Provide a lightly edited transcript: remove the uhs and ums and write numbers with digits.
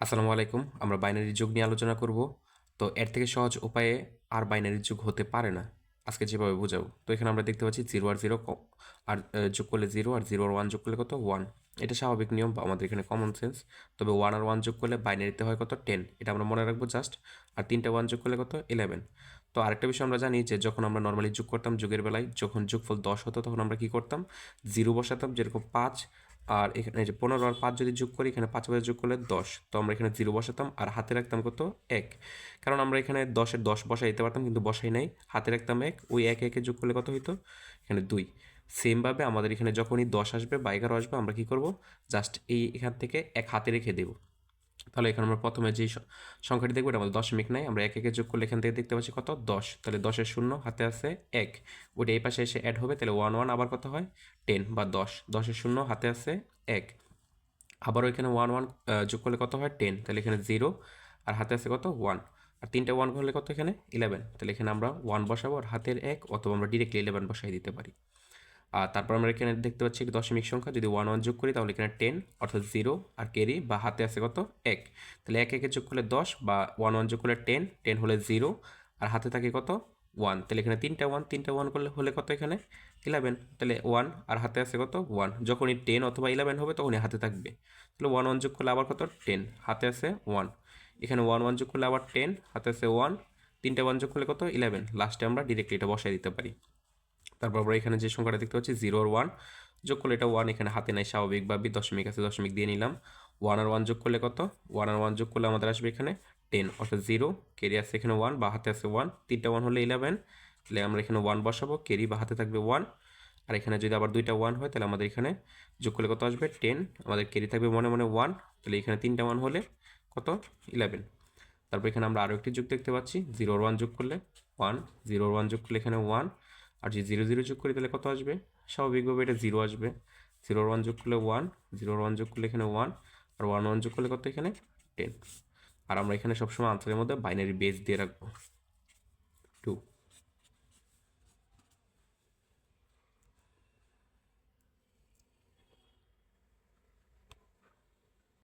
আসসালামু আলাইকুম। আমরা বাইনারি যোগ নিয়ে আলোচনা করব। তো এর থেকে সহজ উপায়ে আর বাইনারি যোগ হতে পারে না। আজকে যেভাবে বোঝাবো। তো এখানে আমরা দেখতে পাচ্ছি 0 আর 0 আর যোগ করলে 0 আর 0 আর 1 যোগ করলে কত 1। এটা স্বাভাবিক নিয়ম বা আমাদের এখানে কমন সেন্স। তবে 1 আর 1 যোগ করলে বাইনারিতে হয় কত 10। এটা আমরা মনে রাখবো জাস্ট। আর 3টা 1 যোগ করলে কত 11। তো আরেকটা বিষয় আমরা জানি যে যখন আমরা নর্মালি যোগ করতাম যোগের বেলায় যখন যোগফল 10 হতো তখন আমরা কি করতাম 0 বসাতাম, যেরকম 5। আর এখানে যে 15 আর 5 যদি যোগ করি, এখানে 5 5 যোগ করলে 10। তো আমরা এখানে 0 বসাতাম আর হাতে রাখতাম কত 1। কারণ আমরা এখানে 10-এর 10 বসাই দিতে পারতাম, কিন্তু বসাই নাই, হাতে রাখতাম 1। ওই 1 1 যোগ করলে কত হইতো এখানে 2। সেমভাবে আমাদের এখানে যখনই 10 আসবে বা 11 আসবে আমরা কি করব, জাস্ট এখান থেকে 1 হাতে রেখে দেবো। তাহলে এখানে আমরা প্রথমে যে সংখ্যাটি দেখবো এটা আমাদের দশমিক নাই, আমরা 1 1 যোগ করলে এখান থেকে দেখতে পাচ্ছি কত 10। তাহলে 10-এর শূন্য হাতে আছে 1, ওইটা এই পাশে এসে অ্যাড হবে, তাহলে 1 1 আবার কত হয় 10 বা 10। 10-এর শূন্য হাতে আছে 1, আবারও এখানে 1 1 যোগ করলে কত হয় 10। তাহলে এখানে 0 আর হাতে আছে কত 1। আর 3টা 1 করলে কত এখানে 11। তাহলে এখানে আমরা 1 বসাবো আর হাতের 1, অথবা আমরা ডিরেক্টলি 11 বসাই দিতে পারি। আর তারপর আমরা এখানে দেখতে পাচ্ছি একটি দশমিক সংখ্যা, যদি 1 1 যোগ করি তাহলে এখানে 10, অর্থাৎ 0 আর ক্যারি বা হাতে আছে কত 1। তাহলে 1 1 যোগ করলে 10 বা 1 1 যোগ করলে 10, 10 হলে 0 আর হাতে থাকে কত 1। তাহলে এখানে 3টা 1 করলে হলে কত এখানে 11। তাহলে 1 আর হাতে আছে কত 1। যখনই 10 অথবা 11 হবে তখনই হাতে থাকবে। তাহলে 1 1 যোগ করলে আবার কত 10, হাতে আছে 1। এখানে 1 1 যোগ করলে আবার 10, হাতে আছে 1। 3টা 1 যোগ করলে কত 11। লাস্টে আমরা ডিরেক্টলি এটা বসাই দিতে পারি। তারপর আমরা এখানে যে সংখ্যাটা দেখতে পাচ্ছি 0 আর 1 যোগ করলে এটা 1, এখানে হাতে নাই স্বাভাবিকভাবেই, দশমিক আছে দশমিক দিয়ে নিলাম। 1 আর 1 যোগ করলে কত 1 আর 1 যোগ করলে আমাদের আসবে এখানে 10, অর্থাৎ 0 ক্যারি আছে এখানে 1 বা হাতে আছে 1। 3টা 1 হলে 11। তাহলে আমরা এখানে 1 বসাবো, ক্যারি বা হাতে থাকবে 1। আর এখানে যদি আবার 2টা 1 হয় তাহলে আমাদের এখানে যোগ করলে কত আসবে 10, আমাদের ক্যারি থাকবে মনে মনে 1। তাহলে এখানে 3টা 1 হলে কত 11। তারপর এখানে আমরা আরও একটি যোগ দেখতে পাচ্ছি, 0 আর 1 যোগ করলে 1, 0 আর 1 যোগ করলে এখানে 1। আর যদি 0 0 যোগ করি তাহলে কত আসবে, স্বাভাবিকভাবে এটা 0 আসবে। 0 আর 1 যোগ করলে 1, 0 আর 1 যোগ করলে এখানে 1, আর 1 1 যোগ করলে কত এখানে 10। আর আমরা এখানে সবসময় আনসারের মধ্যে বাইনারি বেস দিয়ে রাখবো।